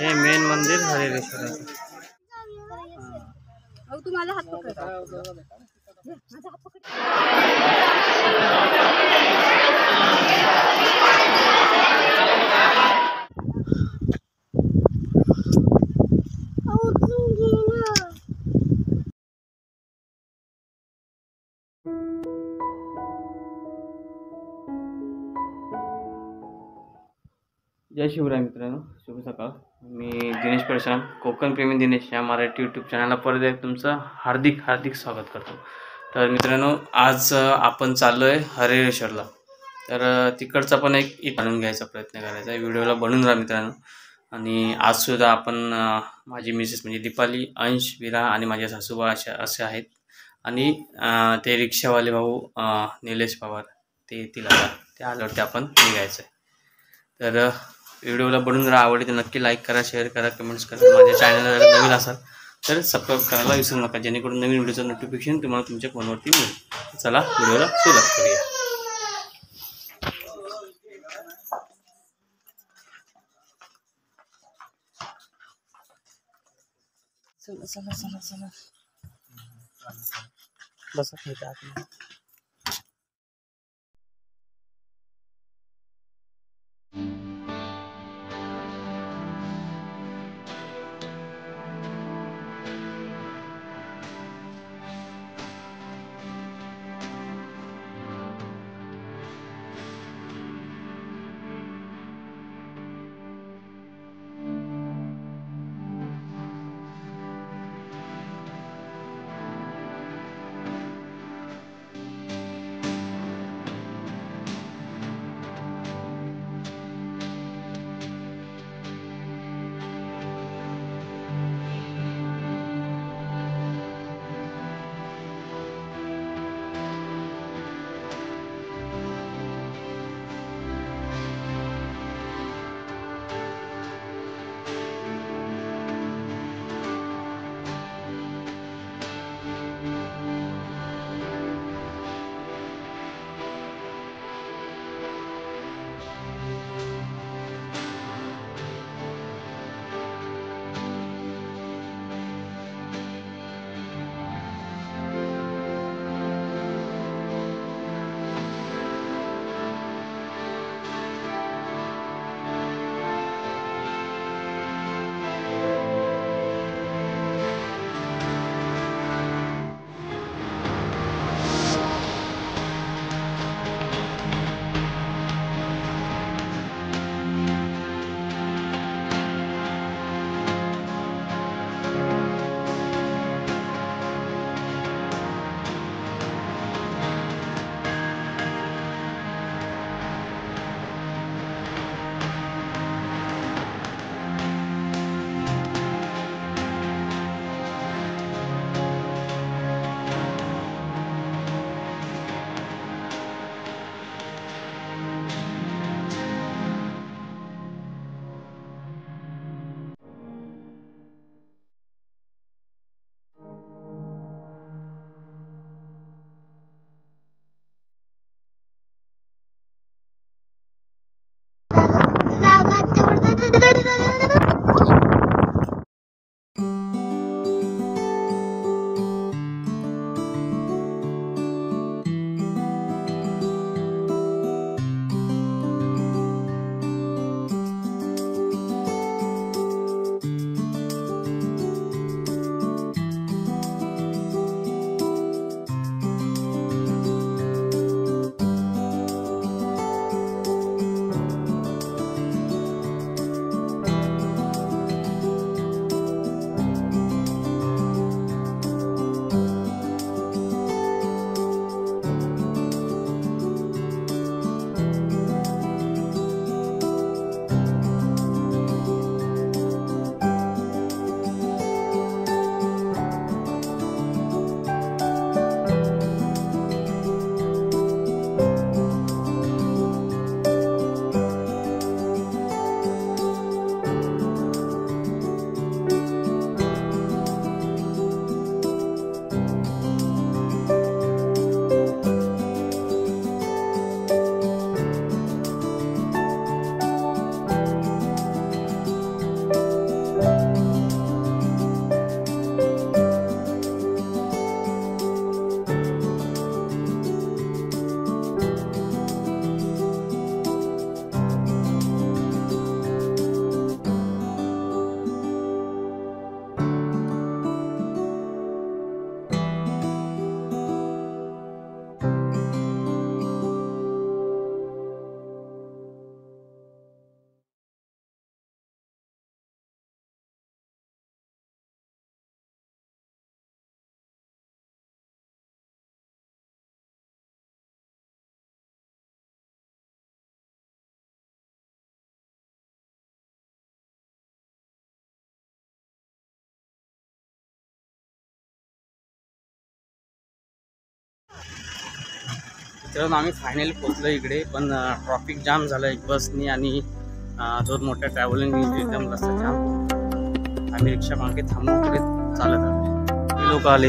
हे मेन मंदिर हरेश्वराचं. तू माझा हात पकड. माझा हात पकड. जय शिवराय मित्रांनो, शुभ सकाळ. मी दिनेश परशाम, कोकण प्रेमी दिनेश या मराठी यूट्यूब चॅनलला परत एक तुमचं हार्दिक हार्दिक स्वागत करतो. तर मित्रांनो, आज आपण चाललो आहे हरेश्वरला. तर तिकडचा पण एक बनवून घ्यायचा प्रयत्न करायचा आहे. व्हिडिओला बनवून राहा मित्रांनो. आणि आजसुद्धा आपण माझी मिसेस म्हणजे दीपाली, अंश, विरा आणि माझ्या सासूबा असे आहेत. आणि ते रिक्षावाले भाऊ निलेश पवार ते येतील. आता ते आल्यावरती आपण निघायचं आहे. तर व्हिडिओला बनवून जर आवडली तर नक्की लाईक करा, शेअर करा, कमेंट्स करा. माझ्या चॅनलला जर नवीन असाल तर सबस्क्राईब करायला विसरू नका, जेणेकरून नवीन व्हिडिओचं नोटिफिकेशन तुम्हाला तुमच्या फोनवरती मिळेल. चला व्हिडिओला सुरुवात करूया. चला चला चला चला. बसा इथं आतमध्ये. तर आम्ही फायनली पोचलो इकडे, पण ट्रॉफिक जाम झालं एक बसनी आणि दोन मोठ्या ट्रॅव्हलिंग एकदम रस्ता जाम. आम्ही रिक्षा मागे थांबून पुढे चालत आलो. लोक आले.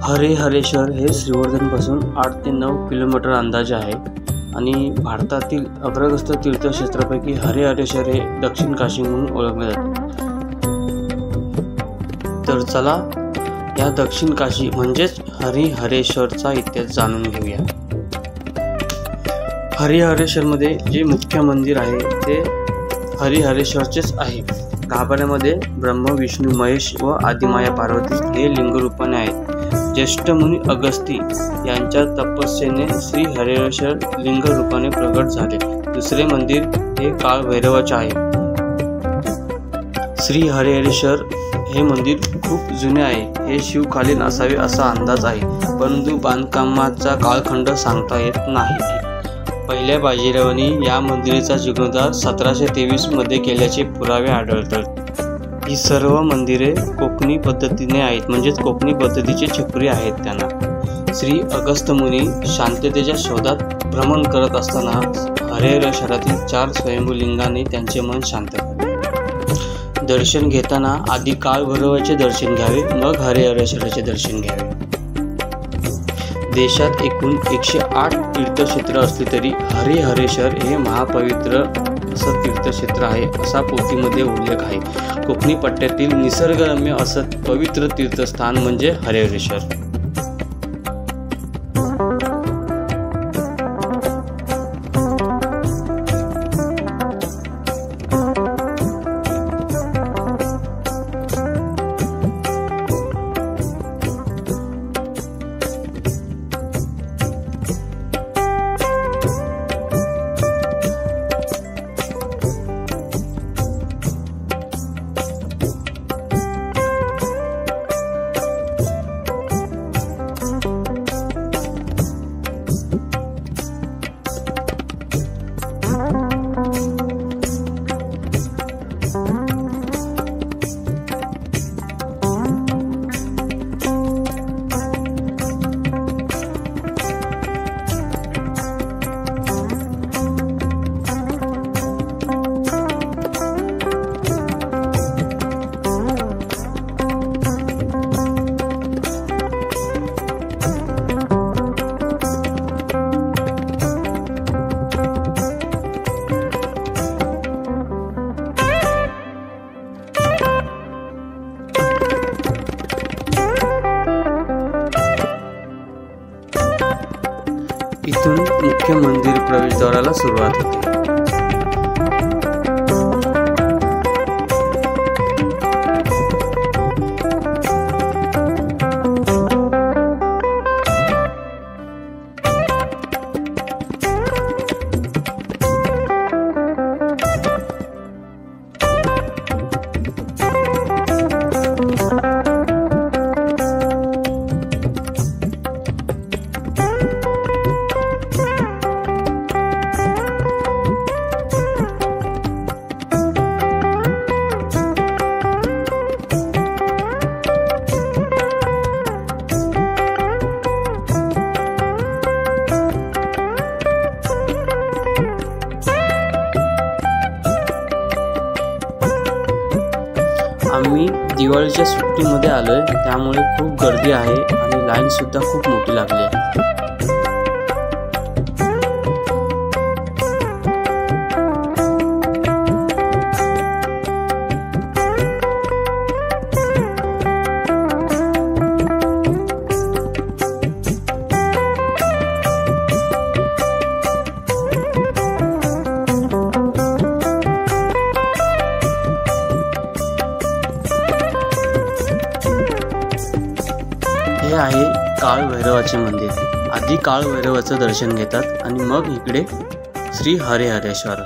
हरिहरेश्वर हे श्रीवर्धनपासून 8 ते 9 किलोमीटर अंदाजे आहे आणि भारतातील अग्रगस्त तीर्थक्षेत्रापैकी हरिहरेश्वर हे दक्षिण काशी म्हणून ओळखले जाते. तर चला या दक्षिण काशी म्हणजेच हरिहरेश्वरचा इतिहास जाणून घेऊया. हरिहरेश्वरमध्ये जे मुख्य मंदिर आहे ते हरिहरेश्वरचेच आहे. गाभाऱ्यामध्ये ब्रह्मा विष्णू महेश व आदिमाया पार्वती हे लिंगरूपाने आहेत. ज्येष्ठ मुनी अगस्ती यांच्या तपस्येने श्री हरिहरेश्वर लिंग रूपाने प्रगट झाले. दुसरे मंदिर हे काळभैरवाचे आहे. श्री हरिहरेश्वर हे मंदिर खूप जुने आहे. हे शिवकालीन असावे असा अंदाज आहे, परंतु बांधकामाचा कालखंड सांगता येत नाही. पहिल्या बाजीरावांनी या मंदिराचा जीर्णोद्धार 1723 मध्ये केल्याचे पुरावे आढळतात. ही सर्व मंदिरे कोकणी पद्धतीने आहेत, म्हणजेच कोकणी पद्धतीचे छपरी आहेत त्यांना. श्री अगस्त्य मुनी शांततेच्या शोधात भ्रमण करत असताना हरिहरेश्वरातील 4 स्वयंभूलिंगाने त्यांचे मन शांत केले. दर्शन घेताना आधी काळभैरवाचे दर्शन घ्यावे, मग हरिहरेश्वराचे दर्शन घ्यावे. देशात एकूण 108 तीर्थक्षेत्र असले तरी हरिहरेश्वर हे महापवित्र असं तीर्थक्षेत्र आहे असा पोथीमध्ये उल्लेख आहे. कोकणी पट्ट्यातील निसर्गरम्य असं पवित्र तीर्थस्थान म्हणजे हरिहरेश्वर. इथून मुख्य मंदिर प्रवेशद्वाराला सुरुवात होते. आम्ही दिवाळीच्या सुट्टीमध्ये आलोय, त्यामुळे खूप गर्दी आहे आणि लाईन सुद्धा खूप मोठी लागली आहे. हे आहे काळभैरवाचे मंदिर. आधी काळभैरवाचं दर्शन घेतात आणि मग इकडे श्री हरिहरेश्वर.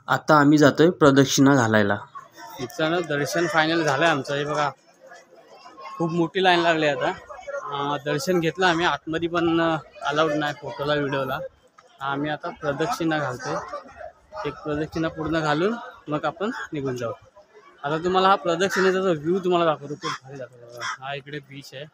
आता आम्ही जातोय प्रदक्षिणा घालायला. मित्रांनो दर्शन फायनल झालं आहे आमचं. हे बघा खूप मोठी लाईन लागली आता. दर्शन घेतलं आम्ही. आतमध्ये पण अलाउड नाही फोटोला व्हिडिओला. आम्ही आता प्रदक्षिणा घालतोय. एक प्रदक्षिणा पूर्ण घालून मग आपण निघून जाऊ. आता तुम्हाला हा प्रदक्षिणेचा जो व्ह्यू तुम्हाला दाखवतो खूप भारी दाखवतो. हा इकडे बीच आहे.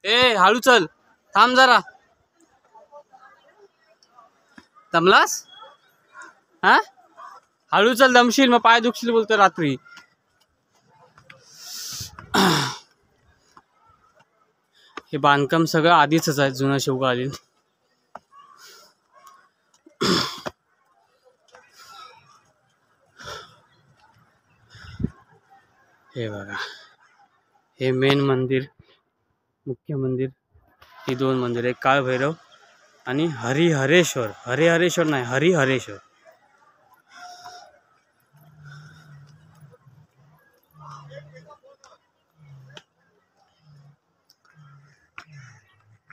ए हळू चल, थांब जरा. दमलास? हा हळू चल, दमशील मग पाय दुखशील बोलतो रात्री. हे बांधकाम सगळं आधीच आहे, जुनं शिवकालीन. हे बघा हे मेन मंदिर, मुख्य मंदिर. ही दोन मंदिर, एक काळभैरव आणि हरिहरेश्वर. हरिहरेश्वर नाही, हरिहरेश्वर.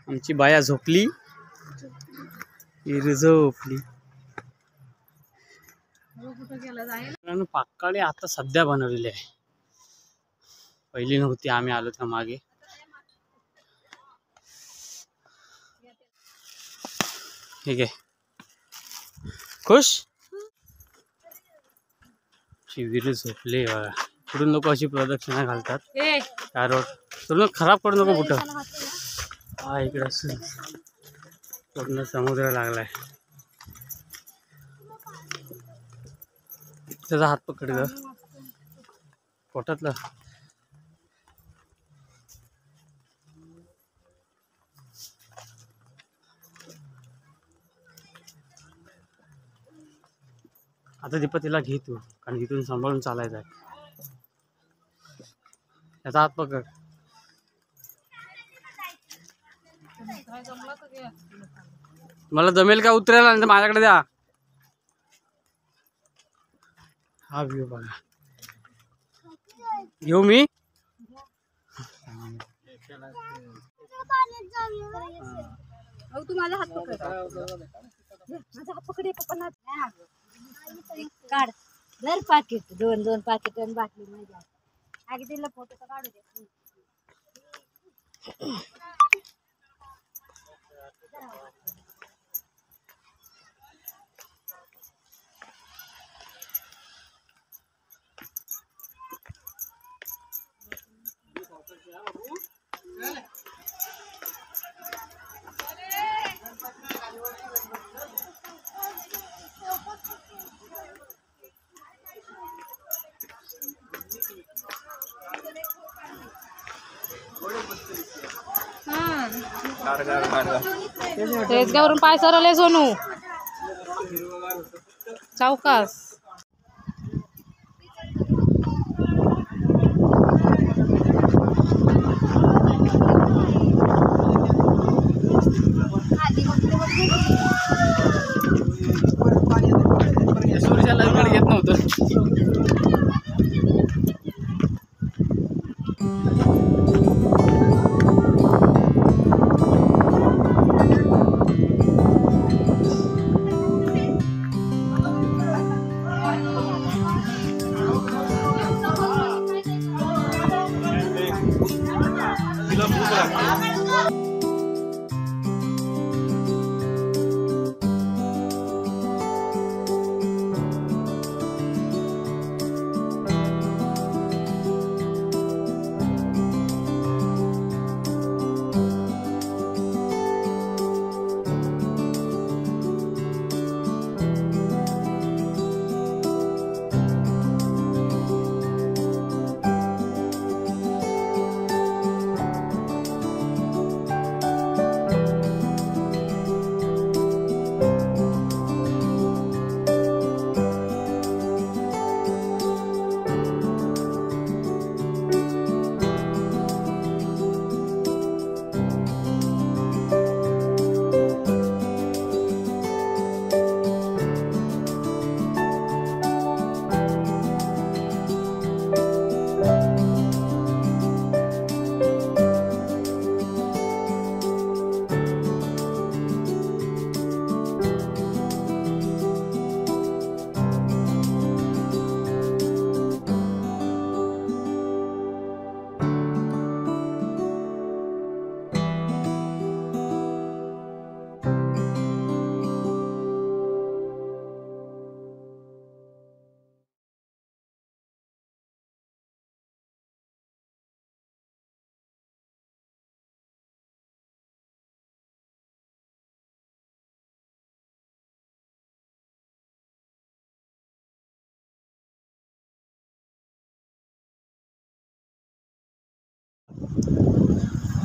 आमची बाया झोपली, झोपली. पाक्काळे आता सध्या बनवलेले आहे, पहिली नव्हती. आम्ही आलो त्या मागे. ठीक आहे, खुश. शिवीर झोपले बघा. पुढून लोक अशी प्रदक्षिणा घालतात. त्या रोड पूर्ण खराब करू नको कुठं. हा इकडे पूर्ण समुद्र लागलाय. त्याचा हात पकड ग पोटातला. आता दीपतीला घे तू, कारण इथून सांभाळून चालायचं आहे. त्याचा हात पकड. मला जमेल का उतरायला? नाही माझ्याकडे द्या. हा व्ह्यू बघा. घेऊ मी? तू माझा हात पकड. माझा हात पकड. काढ जर पाकिट, दोन पाकिट आणि बाटली मध्ये आगे तिला फोटो तर काढू दे. तेचगावरून पाय सरले सोनू चौकास. येत नव्हतं.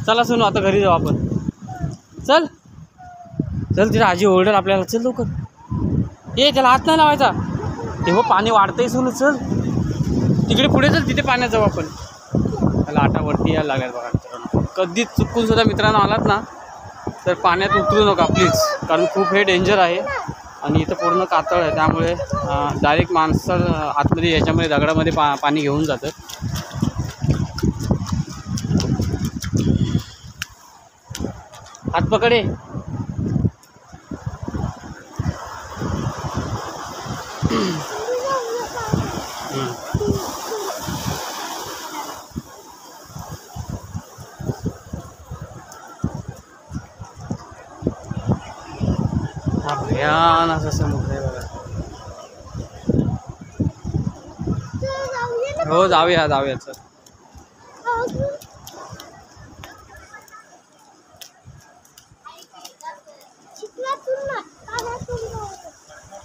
चला सोनू आता घरी जाऊ आपण. चल चल तिथे आजी ओरडेल आपल्याला. चल लवकर ये, त्याला हात नाही लावायचा. तेव्हा पाणी वाढतंय सोनू. चल तिकडे पुढे चल, तिथे पाण्यात जाऊ आपण. त्याला आटावरती यायला लागेल बघा मित्रांनो. कधीच चुकून सुद्धा मित्रांनो आलात ना तर पाण्यात उतरू नका प्लीज, कारण खूप हे डेंजर आहे आणि इथं पूर्ण कातळ आहे. त्यामुळे डायरेक्ट माणसं आतमध्ये याच्यामध्ये दगडामध्ये पाणी घेऊन जातं. हात पकडे. हा भयान असा समुद्र आहे बघा. हो जाऊया जाऊया. चल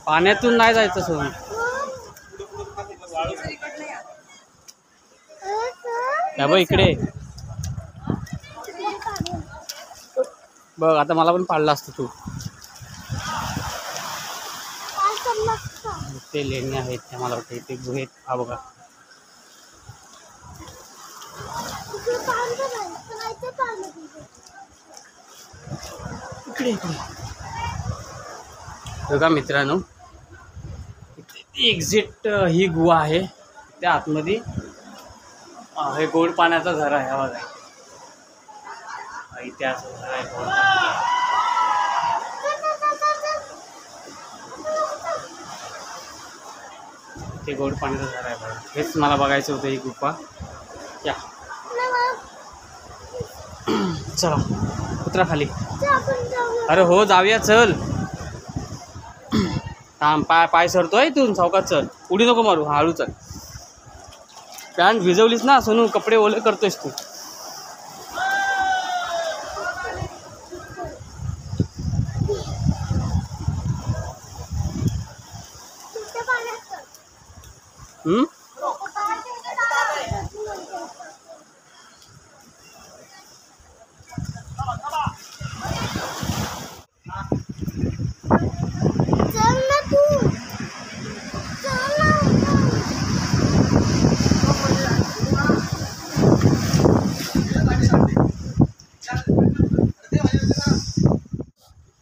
पाण्यातून नाही जायचं सोडून. या बघ इकडे बघ. आता मला पण पाडलं असतं तू. ते लेणी आहेत त्या मला वाटतं इथे गुहेत. हा बघा इकडे इकडे बघा मित्रांनो. एक्झिट ही गुहा आहे. त्या आतमध्ये हे गोड पाण्याचा झरा आहे. हा बघा इथे असं झरा आहे गोड पाण्याचा. ते गोड पाण्याचा झरा आहे बघा. हेच मला बघायचं होतं ही गुफा. या चला उतरा खाली. अरे हो जाऊया. चल थांब, पाय सरतोय इथून. सावकाश चल, उडी नको मारू. हळू चल. पॅन्ट भिजवलीस ना सोनू, कपडे ओले करतोयस तू.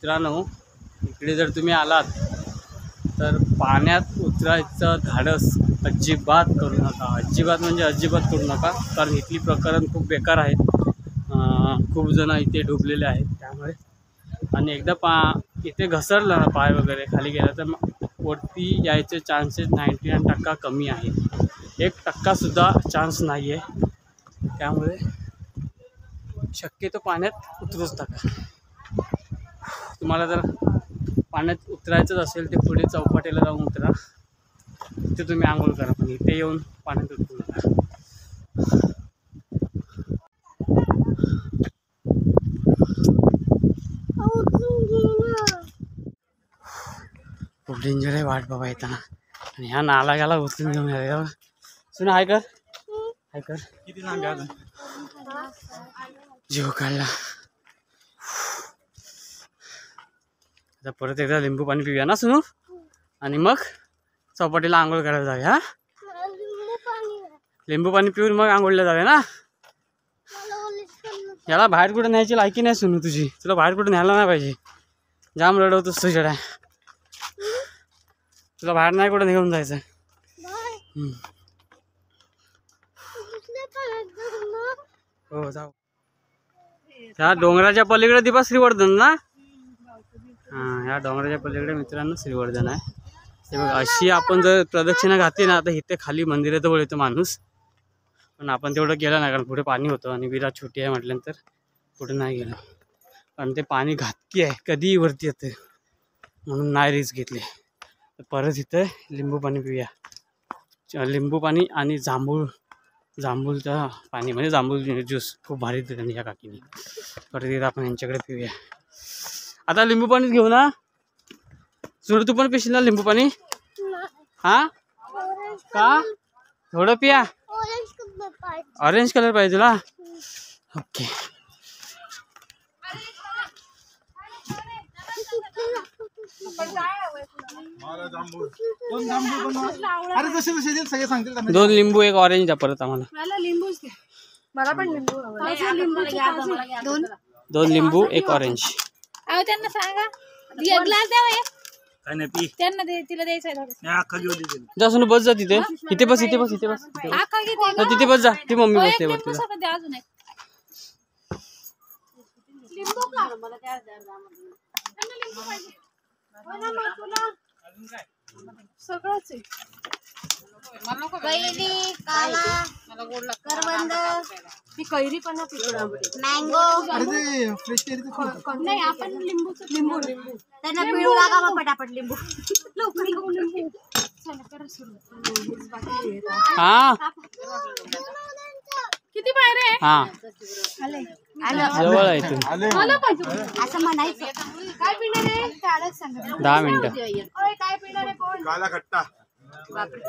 मित्रांनो इकडे जर तुम्ही आलात तर पाण्यात उतरायचं धाडस अजिबात करू नका. अजिबात म्हणजे अजिबात करू नका, कारण इथली प्रकरण खूप बेकार आहेत. खूप जण इथे डुबलेले आहेत. त्यामुळे आणि एकदा इथे घसरलं ना पाय वगैरे खाली गेला तर मग वरती यायचे चान्सेस 99% कमी आहे. 1%सुद्धा चान्स नाही आहे. त्यामुळे शक्यतो पाण्यात उतरूच नका. तुम्हाला जर पाण्यात उतरायचंच असेल ते पुढे चौपाटीला जाऊन उतरा. तिथे तुम्ही आंघोळ करा, पण इथे येऊन पाण्यात उतरू नका. खूप डेंजर आहे वाट बाबा येताना. आणि ह्या नाला गेला उचलून घेऊन यायला. सुना हाय कर, हाय कर. किती सांगा जीव काढला. आता परत एकदा लिंबू पाणी पिऊया ना सुनू, आणि मग चौपाटीला आंघोळ करायला जाऊया. हा लिंबू पाणी पिऊन मग आंघोळला जाऊया ना. याला बाहेर कुठे न्यायची लायकी नाही सुनू तुझी. तुला बाहेर कुठे न्यायला नाही पाहिजे. जाम रडवतोस तुझ्याकडे. तुला बाहेर नाही कुठे घेऊन जायचं. हो जाऊ. त्या डोंगराच्या पलीकडे दिपा श्रीवर्धन ना. हां ह्या डोंगराच्या पलीकडे मित्रांनो श्रीवर्धन आहे. ते बघा अशी आपण जर प्रदक्षिणा घातली ना तर इथे खाली मंदिराजवळ येतो माणूस. पण आपण तेवढं गेलं नाही, कारण पुढे पाणी होतं आणि विरा छोटी आहे म्हटल्यानंतर पुढे नाही गेलं. कारण ते पाणी घातकी आहे, कधीही वरती येते, म्हणून नाही रिस्क घेतली. तर परत इथं लिंबू पाणी पिऊया. लिंबू पाणी आणि जांभूळचं पाणी, म्हणजे जांभूळ ज्यूस खूप भारी देते त्यांनी या काकीने. परत इथं आपण यांच्याकडे पिऊया. आता लिंबू पाणीच घेऊ ना. सुरू तू पण पिशील ना लिंबू पाणी. हा का थोडं पिया. ऑरेंज कलर पाहिजे तुला. ओके अरे जसे जसे देईल सगळे सांगतील त्यांना. 2 लिंबू 1 ऑरेंज द्या परत आम्हाला. मला लिंबूच दे. मला पण लिंबू लिंबू 2 लिंबू 1 ऑरेंज. अहो त्यांना सांगा एक ग्लास द्या हे. काय नाही पी त्यांना दे तिला द्यायचं आहे थोडं. अख्खा घेऊ दे. जा सोनू बस जा तिथे. इथे बस इथे बस इथे बस इथे बस. आका घेते हा, तिथे बस जा. ती मम्मी बसते लिंबू वरती जा. सोबत द्या अजून एक. लिंबू का मला त्या लिंबू पाहिजे. हो ना मग तुला सगळंच आहे. कैरी काला करवंद ती कैरी पण मँगो अरे ते फ्रेश केली तर नाही आपण लिंबू त्यांना पिळू लागा मग पटापट लिंबू लिंबू चला करा सुरू. हा किती बाहेर आहे हा आलं जवळ आहे तुम्ही. आलं पाहिजे असं म्हणायचं. काय पिणार आहे काढच सांगा. 10 मिनिटं. ओय काय पिणार आहे कोण काला खट्टा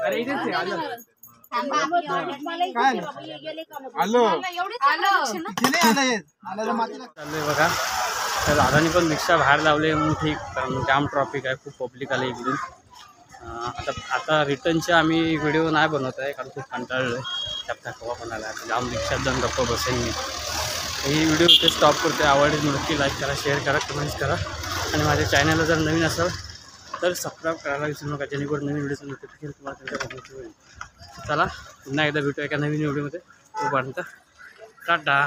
अरे इथेच आहे, आलं. काय आलो तिने आलं मातीला चाललंय बघा. तर दादानी पण रिक्षा बाहेर लावले म्हणून ठीक, कारण जाम ट्रॉफिक आहे, खूप पब्लिक आलं इकडून. आता रिटर्नचे आम्ही व्हिडिओ नाही बनवत आहे, कारण खूप कंटाळलो आहे. त्यात थकवा पण आला आहे. जाम रिक्षात जाऊन गप्पा बसेन मी. ही व्हिडिओ इथे स्टॉप करते. आवडली नक्की लाईक करा, शेअर करा, कमेंट्स करा. आणि माझ्या चॅनलला जर नवीन असाल तर सबस्क्राईब करायला विसरू नका, जेणेकरून नवीन व्हिडिओचं नोटिफिकेशन तुम्हाला त्यांच्या होईल. चला पुन्हा एकदा भेटू एका नवीन व्हिडिओमध्ये. तोपर्यंत टाटा.